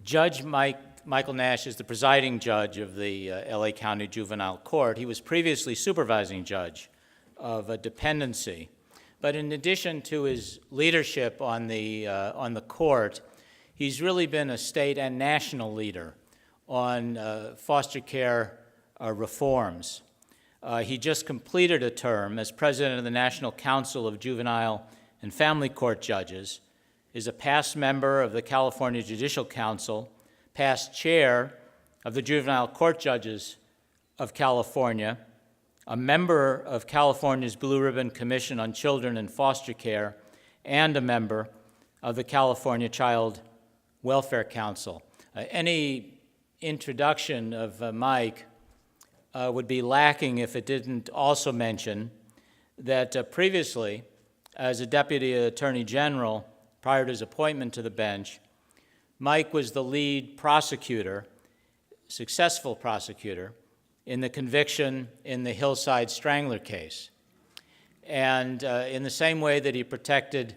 Judge Michael Nash is the presiding judge of the LA County Juvenile Court. He was previously supervising judge of a dependency. But in addition to his leadership on the court, he's really been a state and national leader on foster care reforms. He just completed a term as president of the National Council of Juvenile and Family Court Judges, is a past member of the California Judicial Council, past chair of the Juvenile Court Judges of California, a member of California's Blue Ribbon Commission on Children in Foster Care, and a member of the California Child Welfare Council. Any introduction of Mike would be lacking if it didn't also mention that previously, as a Deputy Attorney General, prior to his appointment to the bench, Mike was the lead prosecutor, successful prosecutor, in the conviction in the Hillside Strangler case. And in the same way that he protected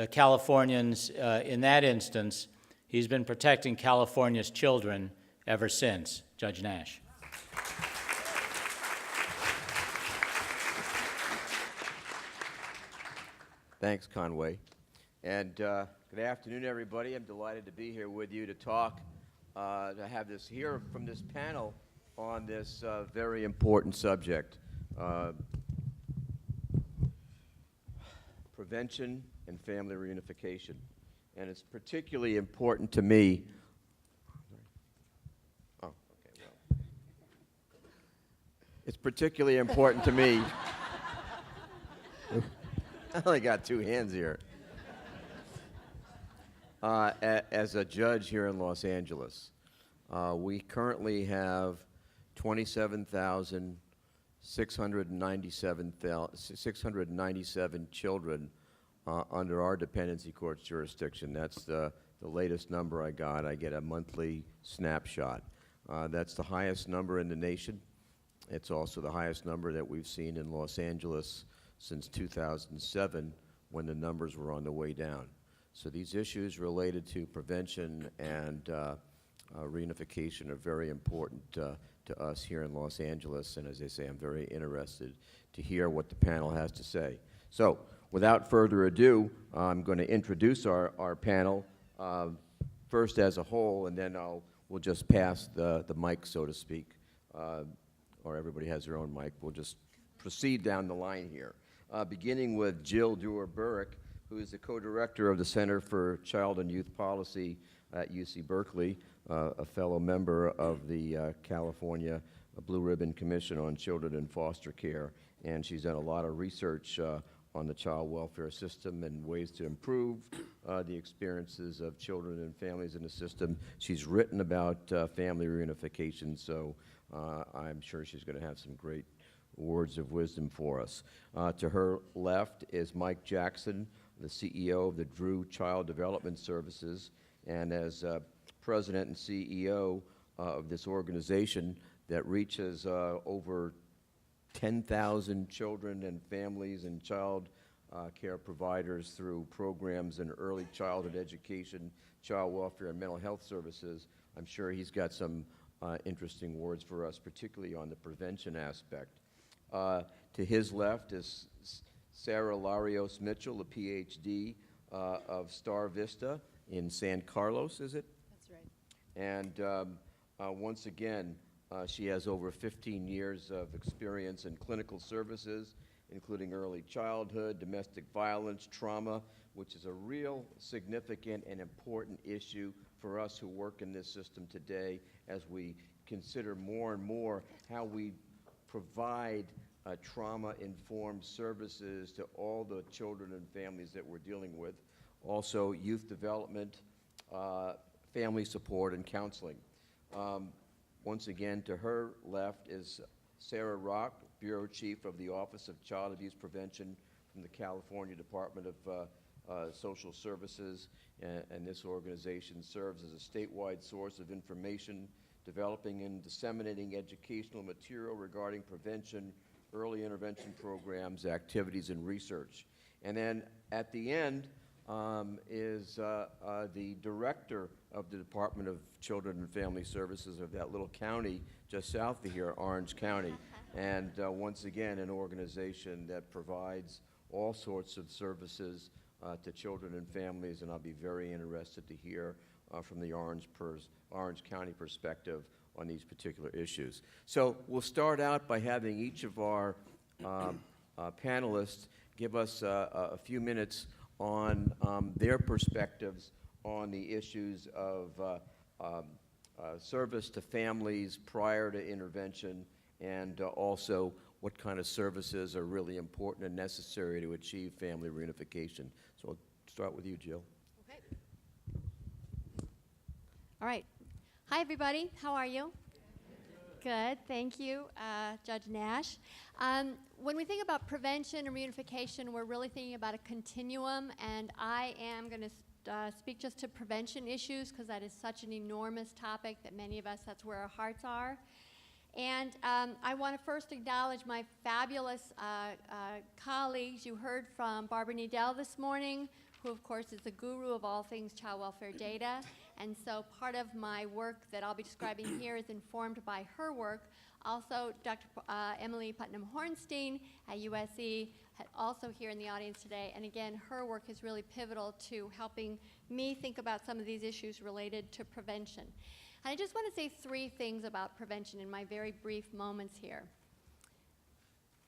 Californians in that instance, he's been protecting California's children ever since. Judge Nash. Thanks, Conway. And good afternoon, everybody. I'm delighted to be here with you to talk, to have this hear from this panel on this very important subject, prevention and family reunification. And it's particularly important to me. Oh, okay, well. It's particularly important to me. I only got two hands here. As a judge here in Los Angeles, we currently have 697 children under our dependency court's jurisdiction. That's the latest number I got. I get a monthly snapshot. That's the highest number in the nation. It's also the highest number that we've seen in Los Angeles since 2007, when the numbers were on the way down. So these issues related to prevention and reunification are very important to us here in Los Angeles, and as I say, I'm very interested to hear what the panel has to say. So without further ado, I'm going to introduce our panel first as a whole, and then we'll just pass the mic, so to speak, or everybody has their own mic. We'll just proceed down the line here. Beginning with Jill Duerr Berrick, who is the co-director of the Center for Child and Youth Policy at UC Berkeley, a fellow member of the California Blue Ribbon Commission on Children in Foster Care, and she's done a lot of research on the child welfare system and ways to improve the experiences of children and families in the system. She's written about family reunification, so I'm sure she's going to have some great words of wisdom for us. To her left is Mike Jackson, the CEO of the Drew Child Development Services, and as president and CEO of this organization that reaches over 10,000 children and families and child care providers through programs in early childhood education, child welfare, and mental health services. I'm sure he's got some interesting words for us, particularly on the prevention aspect. To his left is Sara Larios Mitchell, a Ph.D. Of StarVista in San Carlos, is it? That's right. And once again, she has over 15 years of experience in clinical services, including early childhood, domestic violence, trauma, which is a real significant and important issue for us who work in this system today as we consider more and more how we provide trauma-informed services to all the children and families that we're dealing with. Also, youth development, family support, and counseling. Once again, to her left is Sara Rock, Bureau Chief of the Office of Child Abuse Prevention from the California Department of Social Services, and this organization serves as a statewide source of information, developing and disseminating educational material regarding prevention, early intervention programs, activities, and research. And then at the end, is the director of the Department of Children and Family Services of that little county just south of here, Orange County. And once again, an organization that provides all sorts of services to children and families, and I'll be very interested to hear from the Orange County perspective on these particular issues. So we'll start out by having each of our panelists give us a few minutes on their perspectives on the issues of service to families prior to intervention, and also what kind of services are really important and necessary to achieve family reunification. So I'll start with you, Jill. Okay. All right. Hi, everybody. How are you? Good. Thank you, Judge Nash. When we think about prevention and reunification, we're really thinking about a continuum, and I am going to speak just to prevention issues because that is such an enormous topic that many of us, that's where our hearts are. And I want to first acknowledge my fabulous colleagues. You heard from Barbara Needell this morning, who of course is the guru of all things child welfare data. And so part of my work that I'll be describing here is informed by her work. Also, Dr. Emily Putnam-Hornstein at USC, also here in the audience today. And again, her work is really pivotal to helping me think about some of these issues related to prevention. And I just want to say three things about prevention in my very brief moments here.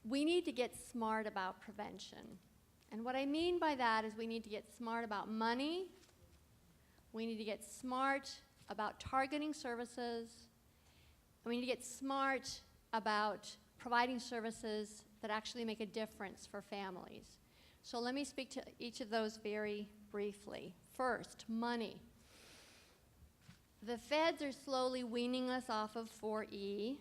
We need to get smart about prevention. And what I mean by that is we need to get smart about money. We need to get smart about targeting services. And we need to get smart about providing services that actually make a difference for families. So let me speak to each of those very briefly. First, money. The feds are slowly weaning us off of 4E.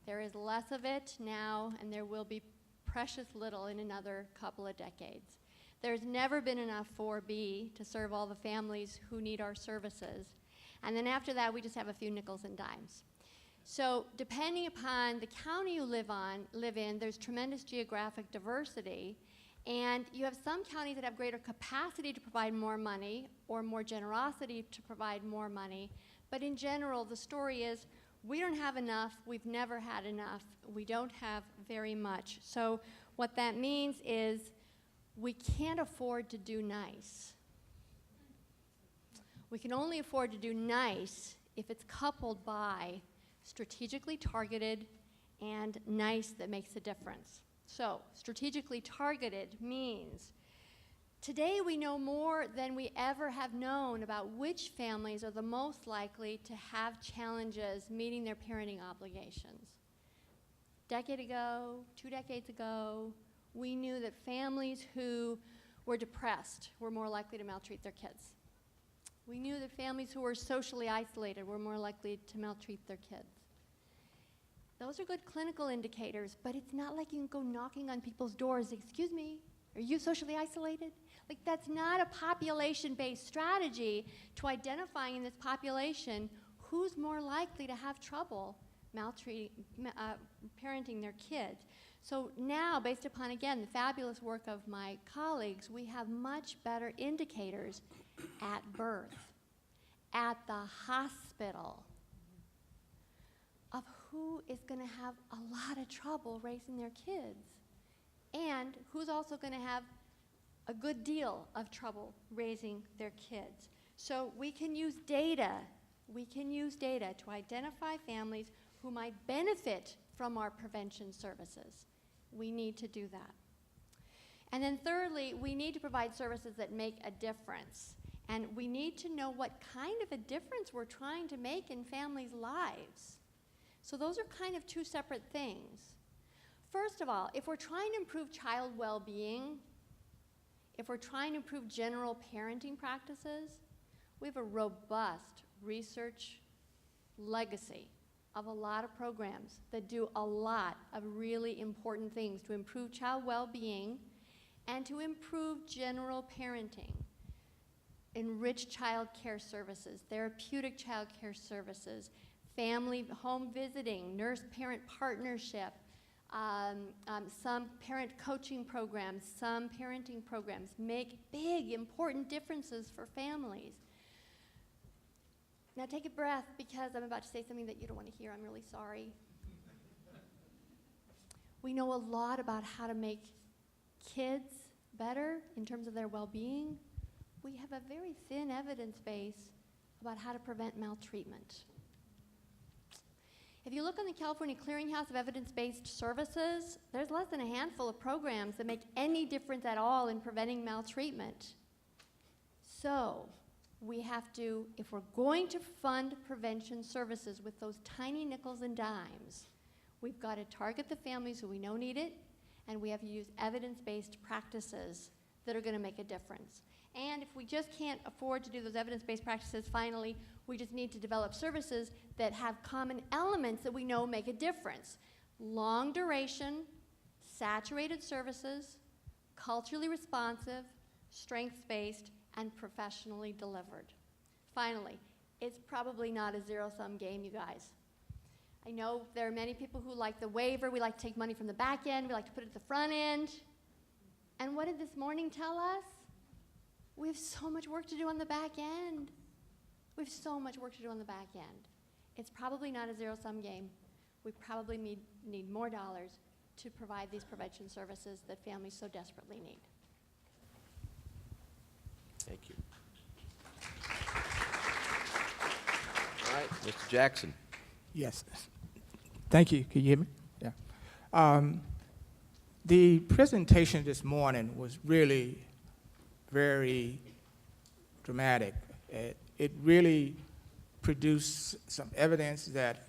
There is less of it now, and there will be precious little in another couple of decades. There's never been enough 4B to serve all the families who need our services. And then after that, we just have a few nickels and dimes. So depending upon the county you live in, there's tremendous geographic diversity. And you have some counties that have greater capacity to provide more money or more generosity to provide more money. But in general, the story is we don't have enough. We've never had enough. We don't have very much. So what that means is we can't afford to do nice. We can only afford to do nice if it's coupled by strategically targeted and nice that makes a difference. So strategically targeted means today we know more than we ever have known about which families are the most likely to have challenges meeting their parenting obligations. Decade ago, 2 decades ago, we knew that families who were depressed were more likely to maltreat their kids. We knew that families who were socially isolated were more likely to maltreat their kids. Those are good clinical indicators, but it's not like you can go knocking on people's doors, excuse me, are you socially isolated? Like, that's not a population-based strategy to identifying in this population who's more likely to have trouble parenting their kids. So now, based upon, again, the fabulous work of my colleagues, we have much better indicators at birth, at the hospital, of who is going to have a lot of trouble raising their kids and who's also going to have a good deal of trouble raising their kids. So we can use data. We can use data to identify families who might benefit from our prevention services. We need to do that. And then thirdly, we need to provide services that make a difference. And we need to know what kind of a difference we're trying to make in families' lives. So those are kind of two separate things. First of all, if we're trying to improve child well-being, if we're trying to improve general parenting practices, we have a robust research legacy of a lot of programs that do a lot of really important things to improve child well-being and to improve general parenting. Enriched child care services, therapeutic child care services, family home visiting, nurse-parent partnership, some parent coaching programs, some parenting programs make big, important differences for families. Now take a breath, because I'm about to say something that you don't want to hear. I'm really sorry. We know a lot about how to make kids better in terms of their well-being. We have a very thin evidence base about how to prevent maltreatment. If you look on the California Clearinghouse of Evidence-Based Services, there's less than a handful of programs that make any difference at all in preventing maltreatment. So we have to, if we're going to fund prevention services with those tiny nickels and dimes, we've got to target the families who we know need it, and we have to use evidence-based practices that are going to make a difference. And if we just can't afford to do those evidence-based practices, finally, we just need to develop services that have common elements that we know make a difference. Long duration, saturated services, culturally responsive, strengths-based, and professionally delivered. Finally, it's probably not a zero-sum game, you guys. I know there are many people who like the waiver. We like to take money from the back end. We like to put it at the front end. And what did this morning tell us? We have so much work to do on the back end. We have so much work to do on the back end. It's probably not a zero-sum game. We probably need more dollars to provide these prevention services that families so desperately need. Thank you. All right, Mr. Jackson. Yes. Thank you. Can you hear me? Yeah. The presentation this morning was really very dramatic. It really produced some evidence that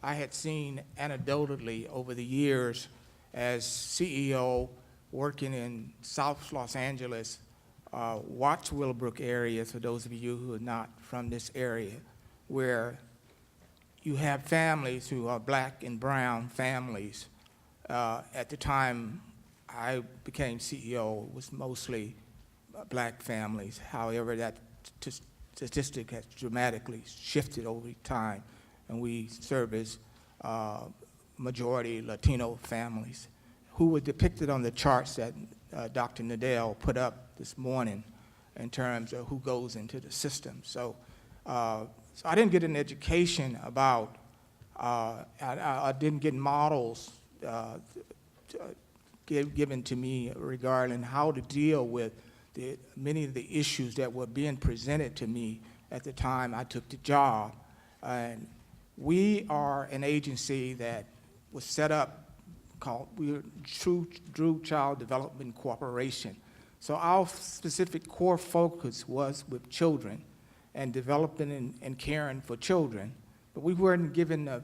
I had seen anecdotally over the years as CEO working in South Los Angeles, Watts Willowbrook area, for those of you who are not from this area, where you have families who are black and brown families. At the time I became CEO, it was mostly black families. However, that statistic has dramatically shifted over time, and we service majority Latino families who were depicted on the charts that Dr. Nadell put up this morning in terms of who goes into the system. So I didn't get an education about, I didn't get models given to me regarding how to deal with many of the issues that were being presented to me at the time I took the job. And we are an agency that was set up called, we were Drew Child Development Corporation. So our specific core focus was with children and developing and caring for children. But we weren't given a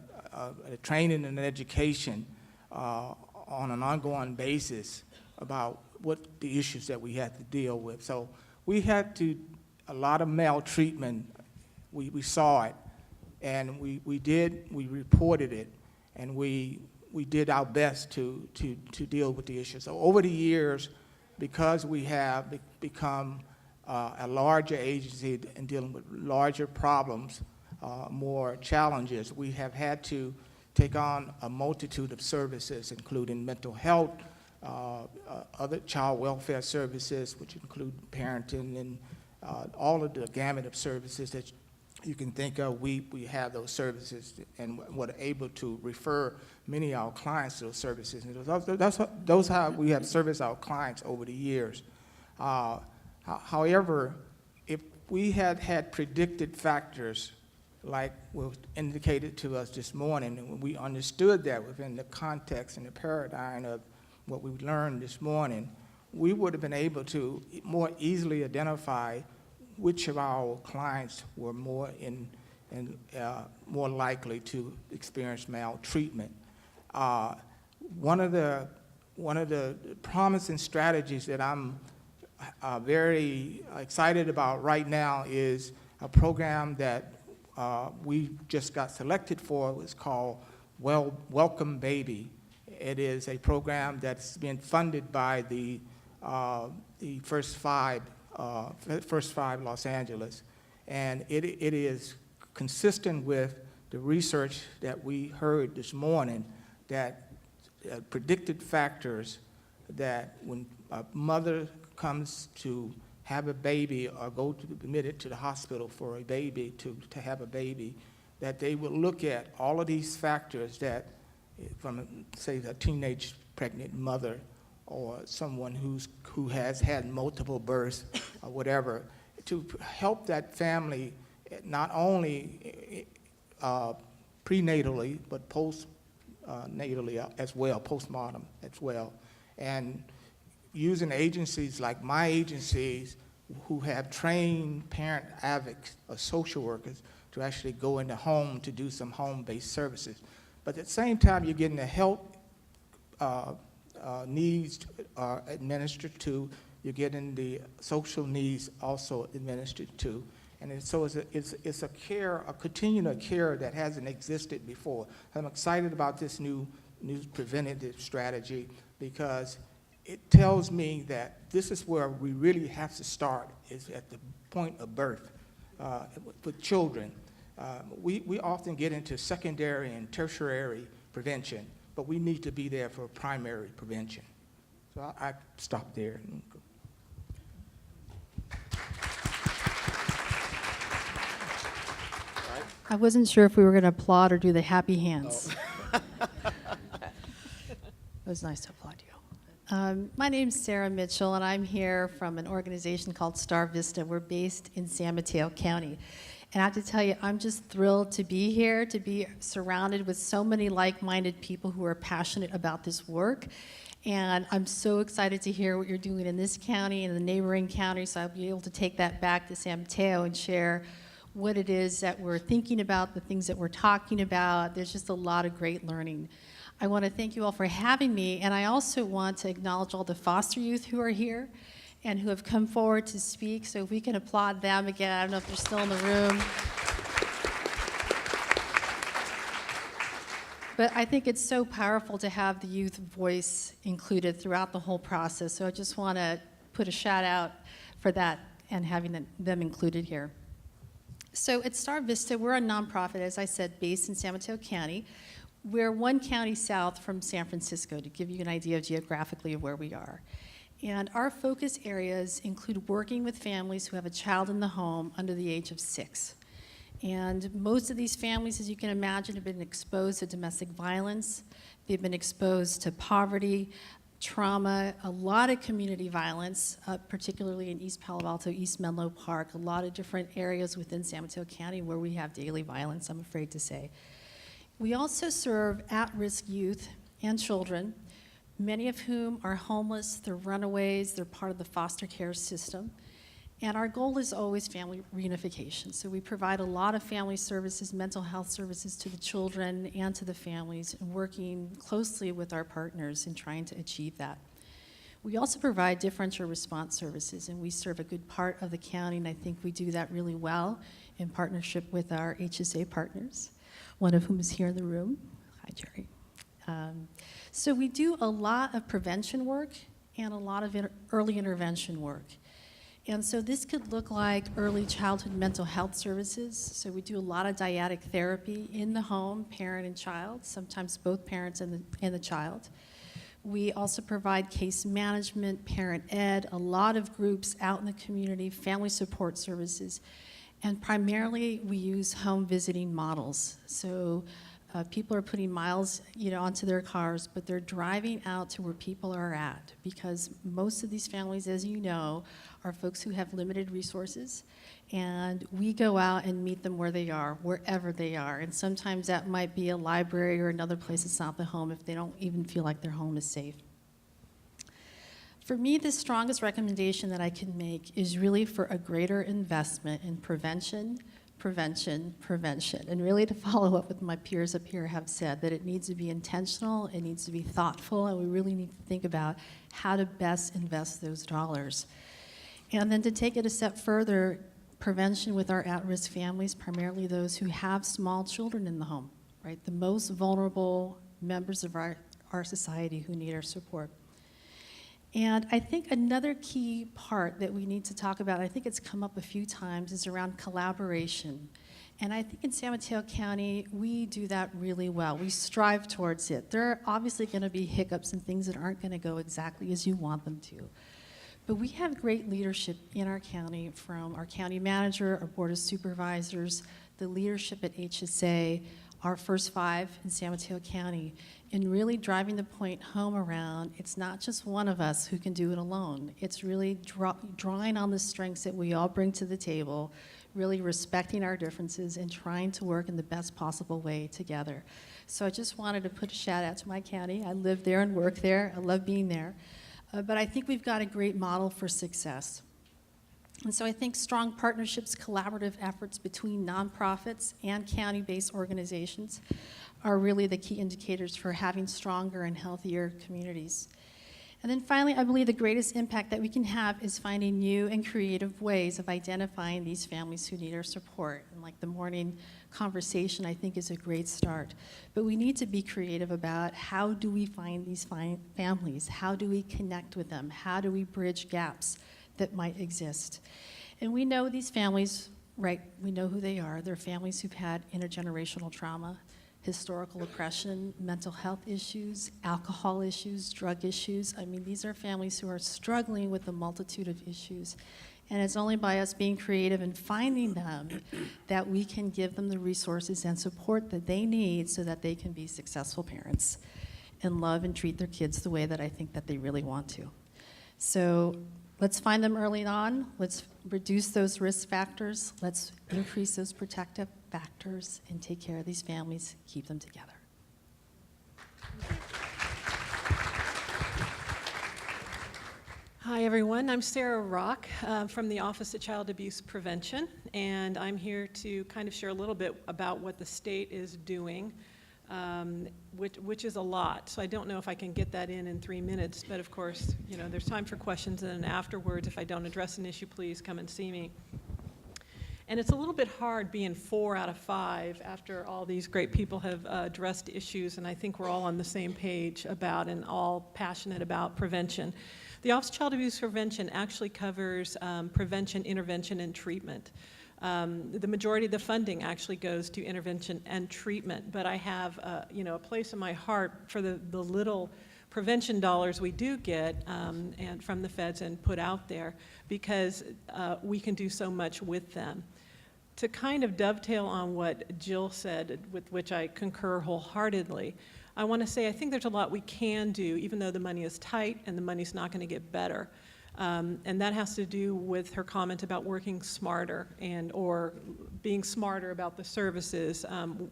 training and an education on an ongoing basis about what the issues that we had to deal with. So we had a lot of maltreatment. We saw it, and we reported it, and we did our best to deal with the issue. So over the years, because we have become a larger agency and dealing with larger problems, more challenges, we have had to take on a multitude of services, including mental health, other child welfare services, which include parenting and all of the gamut of services that you can think of. We have those services and were able to refer many of our clients to those services. And those how we have serviced our clients over the years. However, if we had predicted factors like was indicated to us this morning, and when we understood that within the context and the paradigm of what we learned this morning, we would have been able to more easily identify which of our clients were more likely to experience maltreatment. One of the promising strategies that I'm very excited about right now is a program that we just got selected for. It's called Welcome Baby. It is a program that's been funded by the First Five Los Angeles, and it is consistent with the research that we heard this morning that predicted factors that when a mother comes to have a baby or go to be admitted to the hospital for a baby, to have a baby, that they will look at all of these factors that, from, say, a teenage pregnant mother or someone who has had multiple births or whatever, to help that family not only prenatally, but postnatally as well, postmortem as well. And using agencies like my agencies who have trained parent advocates or social workers to actually go in the home to do some home-based services. But at the same time, you're getting the health needs administered to, you're getting the social needs also administered to. And so it's a care, a continuum of care that hasn't existed before. I'm excited about this new preventative strategy because it tells me that this is where we really have to start, is at the point of birth with children. We often get into secondary and tertiary prevention, but we need to be there for primary prevention. So I stop there. I wasn't sure if we were going to applaud or do the happy hands. Oh. It was nice to applaud you. My name's Sara Mitchell, and I'm here from an organization called StarVista. We're based in San Mateo County. And I have to tell you, I'm just thrilled to be here, to be surrounded with so many like-minded people who are passionate about this work. And I'm so excited to hear what you're doing in this county and the neighboring counties, so I'll be able to take that back to San Mateo and share what it is that we're thinking about, the things that we're talking about. There's just a lot of great learning. I want to thank you all for having me, and I also want to acknowledge all the foster youth who are here and who have come forward to speak, so if we can applaud them again. I don't know if they're still in the room. But I think it's so powerful to have the youth voice included throughout the whole process, so I just want to put a shout out for that and having them included here. So at StarVista, we're a nonprofit, as I said, based in San Mateo County. We're one county south from San Francisco, to give you an idea geographically of where we are. And our focus areas include working with families who have a child in the home under the age of 6. And most of these families, as you can imagine, have been exposed to domestic violence. They've been exposed to poverty, trauma, a lot of community violence, particularly in East Palo Alto, East Menlo Park, a lot of different areas within San Mateo County where we have daily violence, I'm afraid to say. We also serve at-risk youth and children, many of whom are homeless, they're runaways, they're part of the foster care system. And our goal is always family reunification. So we provide a lot of family services, mental health services to the children and to the families, and working closely with our partners in trying to achieve that. We also provide differential response services, and we serve a good part of the county, and I think we do that really well in partnership with our HSA partners, one of whom is here in the room. Hi, Jerry. So we do a lot of prevention work and a lot of early intervention work. And so this could look like early childhood mental health services. So we do a lot of dyadic therapy in the home, parent and child, sometimes both parents and the child. We also provide case management, parent ed, a lot of groups out in the community, family support services, and primarily we use home visiting models. So people are putting miles, onto their cars, but they're driving out to where people are at, because most of these families, as you know, are folks who have limited resources, and we go out and meet them where they are, wherever they are, and sometimes that might be a library or another place that's not the home if they don't even feel like their home is safe. For me, the strongest recommendation that I can make is really for a greater investment in prevention, and really to follow up what my peers up here have said, that it needs to be intentional, it needs to be thoughtful, and we really need to think about how to best invest those dollars. And then to take it a step further, prevention with our at-risk families, primarily those who have small children in the home, right? The most vulnerable members of our society who need our support. And I think another key part that we need to talk about, I think it's come up a few times, is around collaboration And I think in San Mateo County, we do that really well. We strive towards it. There are obviously going to be hiccups and things that aren't going to go exactly as you want them to. But we have great leadership in our county, from our county manager, our board of supervisors, the leadership at HSA, our first 5 in San Mateo County, in really driving the point home around it's not just one of us who can do it alone. It's really drawing on the strengths that we all bring to the table, really respecting our differences and trying to work in the best possible way together. So I just wanted to put a shout out to my county. I live there and work there. I love being there. But I think we've got a great model for success. And so I think strong partnerships, collaborative efforts between nonprofits and county-based organizations are really the key indicators for having stronger and healthier communities. And then finally, I believe the greatest impact that we can have is finding new and creative ways of identifying these families who need our support. And like the morning conversation, I think, is a great start. But we need to be creative about how do we find these families? How do we connect with them? How do we bridge gaps that might exist? And we know these families, right, we know who they are. They're families who've had intergenerational trauma, historical oppression, mental health issues, alcohol issues, drug issues. I mean, these are families who are struggling with a multitude of issues. And it's only by us being creative and finding them that we can give them the resources and support that they need so that they can be successful parents and love and treat their kids the way that I think that they really want to. So let's find them early on. Let's reduce those risk factors. Let's increase those protective factors and take care of these families, keep them together. Hi, everyone. I'm Sara Rock from the Office of Child Abuse Prevention, and I'm here to kind of share a little bit about what the state is doing, which is a lot. So I don't know if I can get that in 3 minutes, but of course, you know, there's time for questions, and then afterwards, if I don't address an issue, please come and see me. And it's a little bit hard being 4 out of 5 after all these great people have addressed issues, and I think we're all on the same page about and all passionate about prevention. The Office of Child Abuse Prevention actually covers prevention, intervention, and treatment. The majority of the funding actually goes to intervention and treatment, but I have a place in my heart for the little prevention dollars we do get and from the feds and put out there, because we can do so much with them. To kind of dovetail on what Jill said, with which I concur wholeheartedly, I want to say I think there's a lot we can do, even though the money is tight and the money's not going to get better. And that has to do with her comment about working smarter or being smarter about the services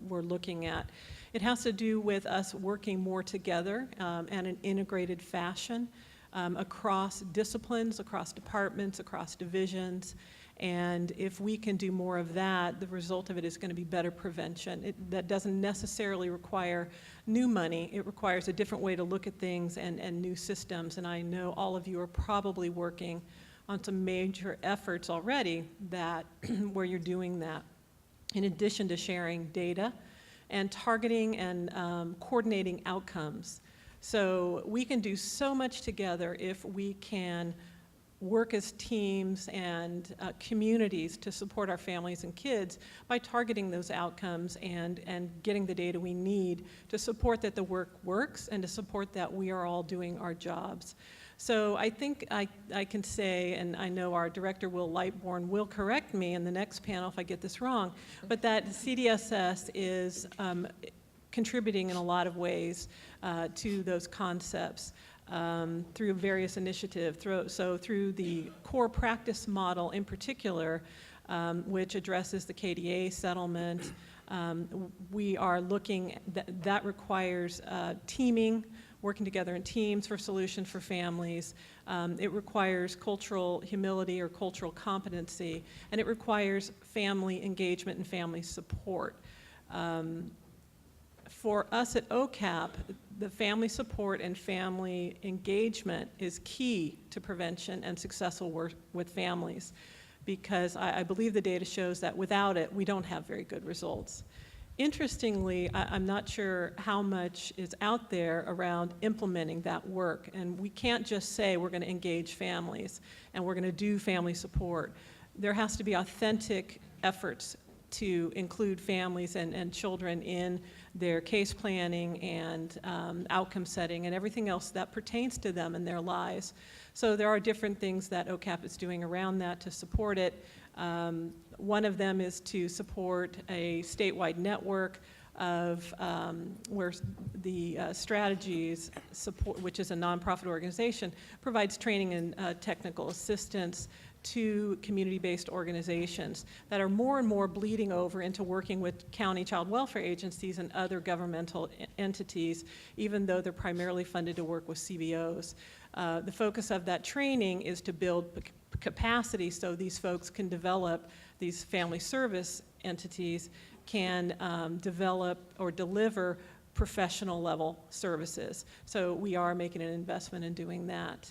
we're looking at. It has to do with us working more together in an integrated fashion across disciplines, across departments, across divisions. And if we can do more of that, the result of it is going to be better prevention. That doesn't necessarily require new money. It requires a different way to look at things and new systems. And I know all of you are probably working on some major efforts already where you're doing that, in addition to sharing data and targeting and coordinating outcomes. So we can do so much together if we can work as teams and communities to support our families and kids by targeting those outcomes and getting the data we need to support that the work works and to support that we are all doing our jobs. So I think I can say, and I know our director, Will Lightbourne, will correct me in the next panel if I get this wrong, but that CDSS is contributing in a lot of ways to those concepts. Through various initiatives, through the core practice model in particular, which addresses the KDA settlement, we are looking, that requires teaming, working together in teams for solutions for families. It requires cultural humility or cultural competency, and it requires family engagement and family support. For us at OCAP, the family support and family engagement is key to prevention and successful work with families, because I believe the data shows that without it, we don't have very good results. Interestingly, I'm not sure how much is out there around implementing that work, and we can't just say we're going to engage families and we're going to do family support. There has to be authentic efforts to include families and children in their case planning and outcome setting and everything else that pertains to them and their lives. So there are different things that OCAP is doing around that to support it. One of them is to support a statewide network of where the Strategies support, which is a nonprofit organization, provides training and technical assistance to community-based organizations that are more and more bleeding over into working with county child welfare agencies and other governmental entities, even though they're primarily funded to work with CBOs. The focus of that training is to build capacity so these folks can develop, these family service entities can develop or deliver professional level services. So we are making an investment in doing that.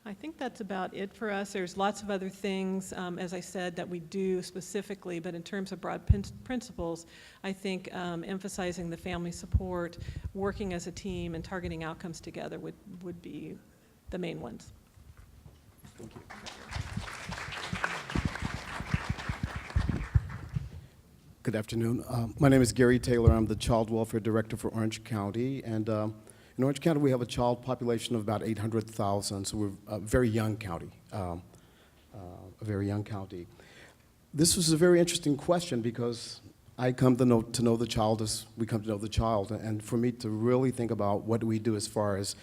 I think that's about it for us. There's lots of other things, as I said, that we do specifically, but in terms of broad principles, I think emphasizing the family support, working as a team, and targeting outcomes together would be the main ones. Thank you. Good afternoon. My name is Gary Taylor. I'm the Child Welfare Director for Orange County, and in Orange County, we have a child population of about 800,000, so we're a very young county, a very young county. This was a very interesting question because I come to know the child as we come to know the child, and for me to really think about what do we do as far as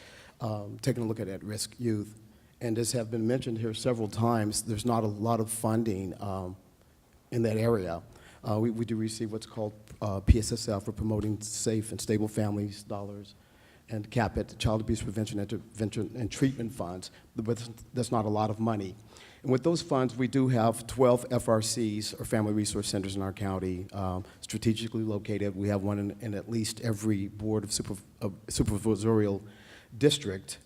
taking a look at risk youth. And as have been mentioned here several times, there's not a lot of funding in that area. We do receive what's called PSSF, for Promoting Safe and Stable Families dollars, and CAPIT, Child Abuse Prevention, Intervention, and Treatment Funds, but that's not a lot of money. And with those funds, we do have 12 FRCs, or Family Resource Centers, in our county, strategically located. We have one in at least every board of supervisorial district.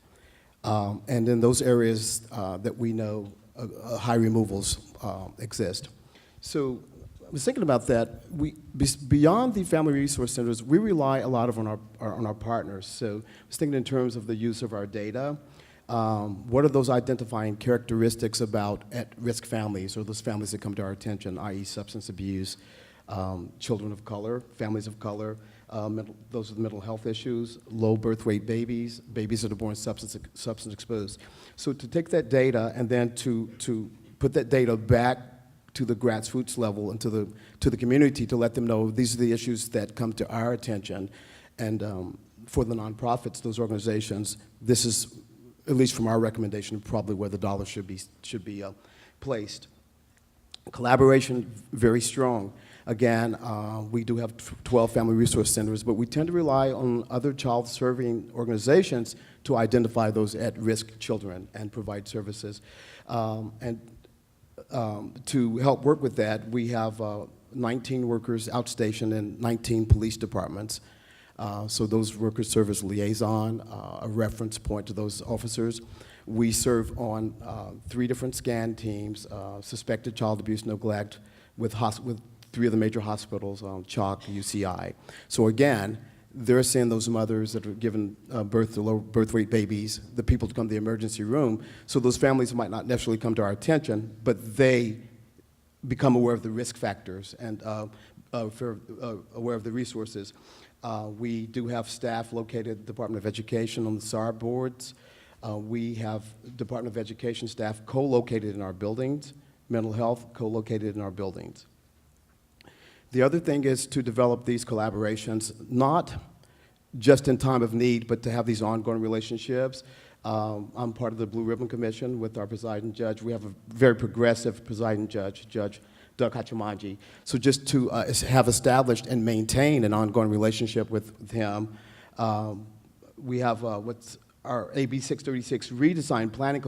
And in those areas that we know high removals exist. So I was thinking about that. Beyond the Family Resource Centers, we rely a lot on our partners. So I was thinking in terms of the use of our data. What are those identifying characteristics about at-risk families, or those families that come to our attention, i.e. substance abuse, children of color, families of color, those with mental health issues, low birth weight babies, babies that are born substance exposed. So to take that data and then to put that data back to the grassroots level and to the community to let them know these are the issues that come to our attention. And for the nonprofits, those organizations, this is, at least from our recommendation, probably where the dollar should be placed. Collaboration, very strong. Again, we do have 12 Family Resource Centers, but we tend to rely on other child-serving organizations to identify those at-risk children and provide services. To help work with that, we have 19 workers outstationed in 19 police departments. So those workers serve as liaison, a reference point to those officers. We serve on 3 different scan teams, suspected child abuse, neglect, with 3 of the major hospitals, CHOC, UCI. So again, they're seeing those mothers that are giving birth to low birth weight babies, the people to come to the emergency room. So those families might not necessarily come to our attention, but they become aware of the risk factors and aware of the resources. We do have staff located at the Department of Education on the Sara boards. We have Department of Education staff co-located in our buildings, mental health co-located in our buildings. The other thing is to develop these collaborations, not just in time of need, but to have these ongoing relationships. I'm part of the Blue Ribbon Commission with our presiding judge. We have a very progressive presiding judge, Judge Doug Hachimanji. So just to have established and maintain an ongoing relationship with him, we have what's our AB 636 redesign planning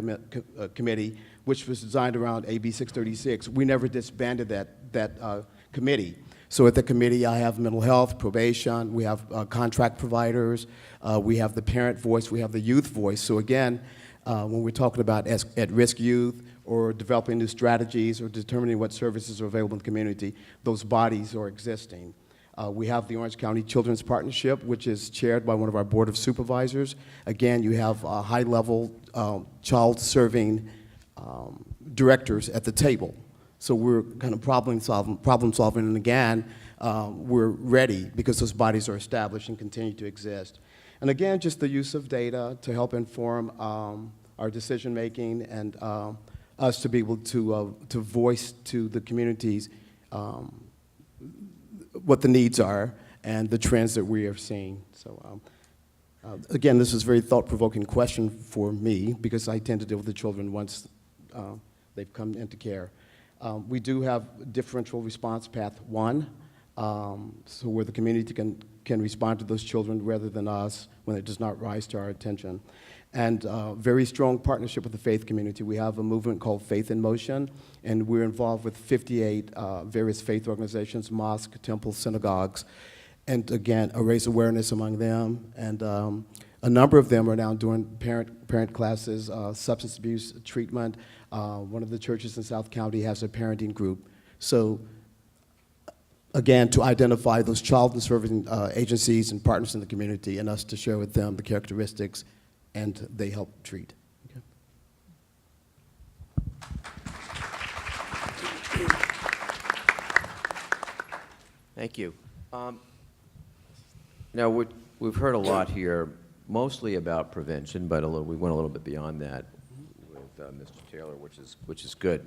committee, which was designed around AB 636. We never disbanded that committee. So at the committee, I have mental health, probation, we have contract providers, we have the parent voice, we have the youth voice. So again, when we're talking about at-risk youth or developing new strategies or determining what services are available in the community, those bodies are existing. We have the Orange County Children's Partnership, which is chaired by one of our Board of Supervisors. Again, you have high-level child-serving directors at the table. So we're kind of problem solving, and again, we're ready because those bodies are established and continue to exist. And again, just the use of data to help inform our decision making and us to be able to voice to the communities what the needs are and the trends that we are seeing. So again, this is a very thought-provoking question for me because I tend to deal with the children once they've come into care. We do have differential response path 1, so where the community can respond to those children rather than us when it does not rise to our attention. And very strong partnership with the faith community. We have a movement called Faith in Motion, and we're involved with 58 various faith organizations, mosques, temples, synagogues, and again, raise awareness among them. And a number of them are now doing parent classes, substance abuse treatment. One of the churches in South County has a parenting group. So again, to identify those child and serving agencies and partners in the community and us to share with them the characteristics, and they help treat. Okay. Thank you. Now, we've heard a lot here, mostly about prevention, but we went a little bit beyond that with Mr. Taylor, which is good.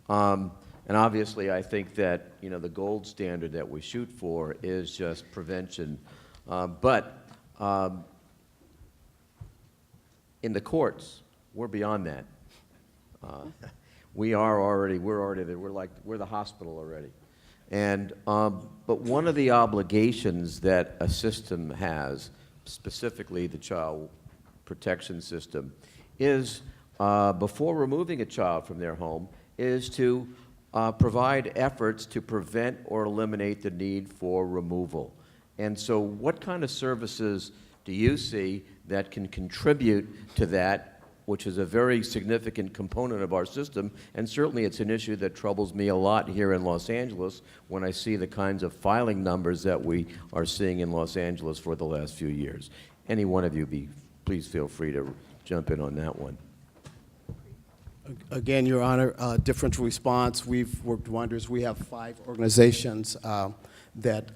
And obviously, I think that the gold standard that we shoot for is just prevention. But in the courts, we're beyond that. We're the hospital already. And but one of the obligations that a system has, specifically the child protection system, is before removing a child from their home, is to provide efforts to prevent or eliminate the need for removal. And so what kind of services do you see that can contribute to that, which is a very significant component of our system? And certainly it's an issue that troubles me a lot here in Los Angeles when I see the kinds of filing numbers that we are seeing in Los Angeles for the last few years. Any one of you, please feel free to jump in on that one. Again, Your Honor, differential response, we've worked wonders. We have 5 organizations that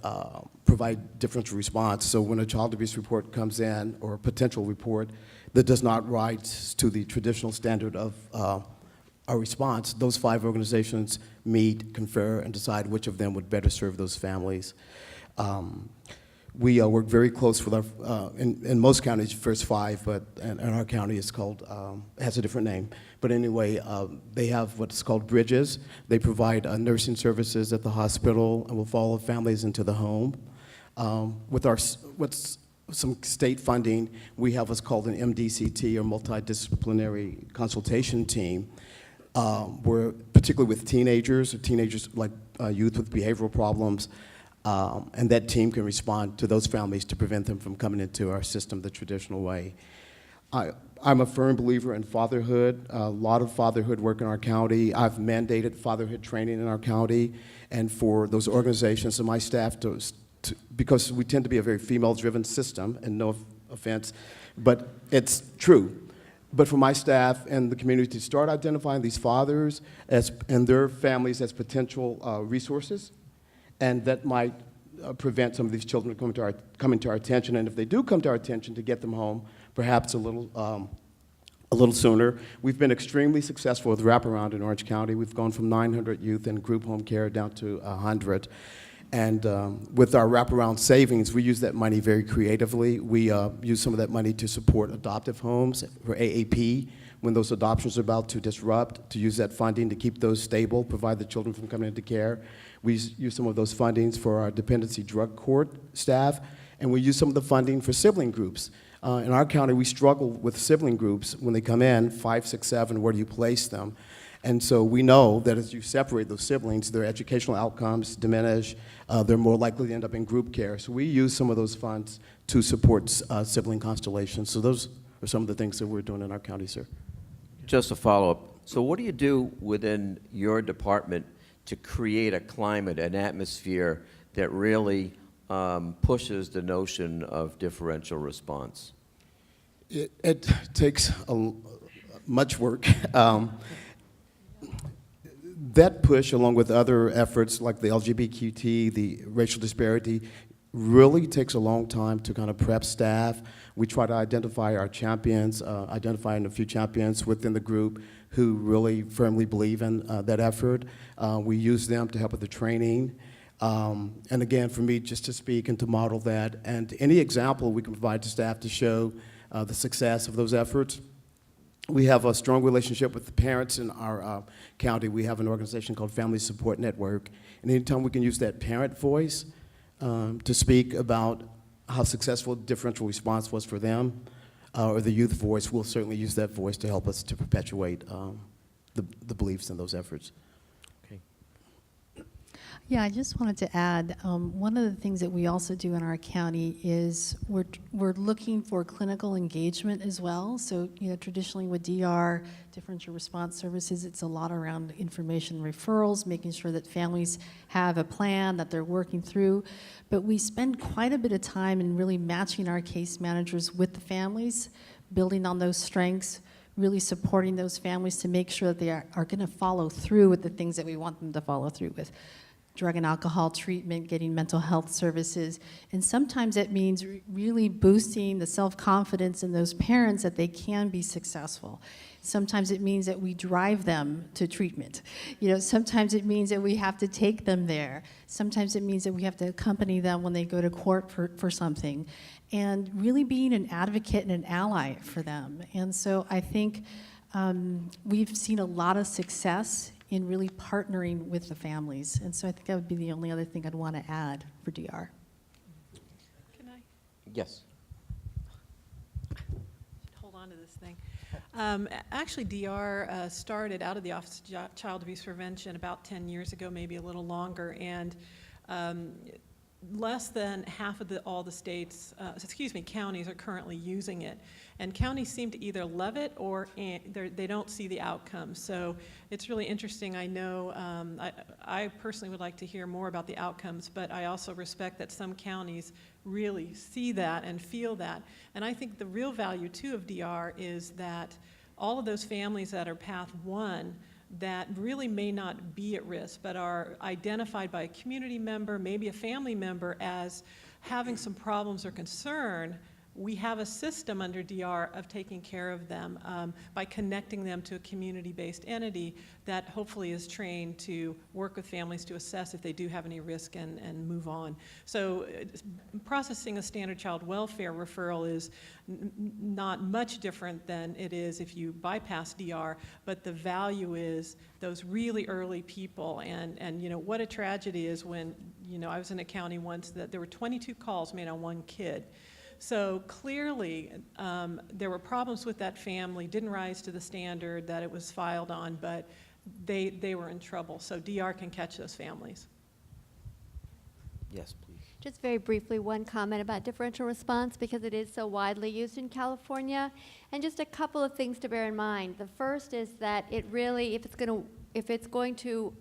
provide differential response. So when a child abuse report comes in, or a potential report that does not rise to the traditional standard of our response, those 5 organizations meet, confer, and decide which of them would better serve those families. We work very close with our, in most counties, first 5, but in our county it's called, has a different name. But anyway, they have what's called bridges. They provide nursing services at the hospital and will follow families into the home. With some state funding, we have what's called an MDCT, or multidisciplinary consultation team, where particularly with teenagers, or teenagers like youth with behavioral problems, and that team can respond to those families to prevent them from coming into our system the traditional way. I'm a firm believer in fatherhood, a lot of fatherhood work in our county. I've mandated fatherhood training in our county, and for those organizations and my staff because we tend to be a very female-driven system, and no offense, but it's true. But for my staff and the community to start identifying these fathers and their families as potential resources, and that might prevent some of these children from coming to our attention. And if they do come to our attention, to get them home perhaps a little sooner. We've been extremely successful with wraparound in Orange County. We've gone from 900 youth in group home care down to 100. And with our wraparound savings, we use that money very creatively. We use some of that money to support adoptive homes for AAP when those adoptions are about to disrupt, to use that funding to keep those stable, provide the children from coming into care. We use some of those fundings for our dependency drug court staff, and we use some of the funding for sibling groups. In our county, we struggle with sibling groups when they come in, 5, 6, 7, where do you place them? And so we know that as you separate those siblings, their educational outcomes diminish, they're more likely to end up in group care. So we use some of those funds to support sibling constellations. So those are some of the things that we're doing in our county, sir. Just a follow-up. So what do you do within your department to create a climate, an atmosphere that really pushes the notion of differential response? It takes much work. That push, along with other efforts like the LGBTQ, the racial disparity, really takes a long time to kind of prep staff. We try to identify our champions, identifying a few champions within the group who really firmly believe in that effort. We use them to help with the training. And again, for me, just to speak and to model that, and any example we can provide to staff to show the success of those efforts. We have a strong relationship with the parents in our county. We have an organization called Family Support Network. And anytime we can use that parent voice to speak about how successful differential response was for them, or the youth voice, we'll certainly use that voice to help us to perpetuate the beliefs in those efforts. Okay. Yeah, I just wanted to add, one of the things that we also do in our county is we're looking for clinical engagement as well. So, you know, traditionally with DR, differential response services, it's a lot around information referrals, making sure that families have a plan that they're working through. But we spend quite a bit of time in really matching our case managers with the families, building on those strengths, really supporting those families to make sure that they are going to follow through with the things that we want them to follow through with. Drug and alcohol treatment, getting mental health services, and sometimes it means really boosting the self-confidence in those parents that they can be successful. Sometimes it means that we drive them to treatment. You know, sometimes it means that we have to take them there. Sometimes it means that we have to accompany them when they go to court for something. And really being an advocate and an ally for them. And so I think we've seen a lot of success in really partnering with the families. And so I think that would be the only other thing I'd want to add for DR. Can I Yes. hold on to this thing? Actually, DR started out of the Office of Child Abuse Prevention about 10 years ago, maybe a little longer, and less than half of all the states, counties are currently using it. And counties seem to either love it or they don't see the outcomes. So it's really interesting. I know I personally would like to hear more about the outcomes, but I also respect that some counties really see that and feel that. And I think the real value, too, of DR is that all of those families that are Path 1 that really may not be at risk, but are identified by a community member, maybe a family member, as having some problems or concern, we have a system under DR of taking care of them by connecting them to a community-based entity that hopefully is trained to work with families to assess if they do have any risk and move on. So processing a standard child welfare referral is not much different than it is if you bypass DR, but the value is those really early people. And you know, what a tragedy is when, you know, I was in a county once that there were 22 calls made on one kid. So clearly, there were problems with that family, didn't rise to the standard that it was filed on, but they were in trouble. So DR can catch those families. Yes, please. Just very briefly, one comment about differential response because it is so widely used in California. And just a couple of things to bear in mind. The first is that it really, if it's going to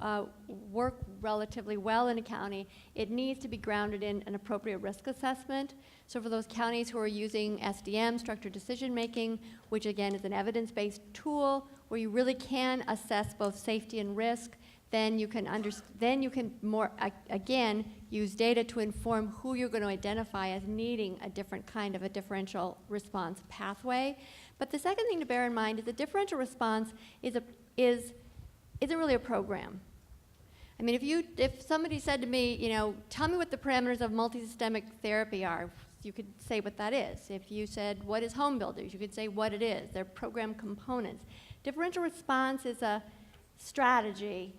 work relatively well in a county, it needs to be grounded in an appropriate risk assessment. So for those counties who are using SDM, structured decision making, which again is an evidence-based tool where you really can assess both safety and risk, then you can more again use data to inform who you're going to identify as needing a different kind of a differential response pathway. But the second thing to bear in mind is the differential response isn't really a program. I mean, if somebody said to me, you know, tell me what the parameters of multisystemic therapy are, you could say what that is. If you said, what is home builders, you could say what it is. They're program components. Differential response is a strategy.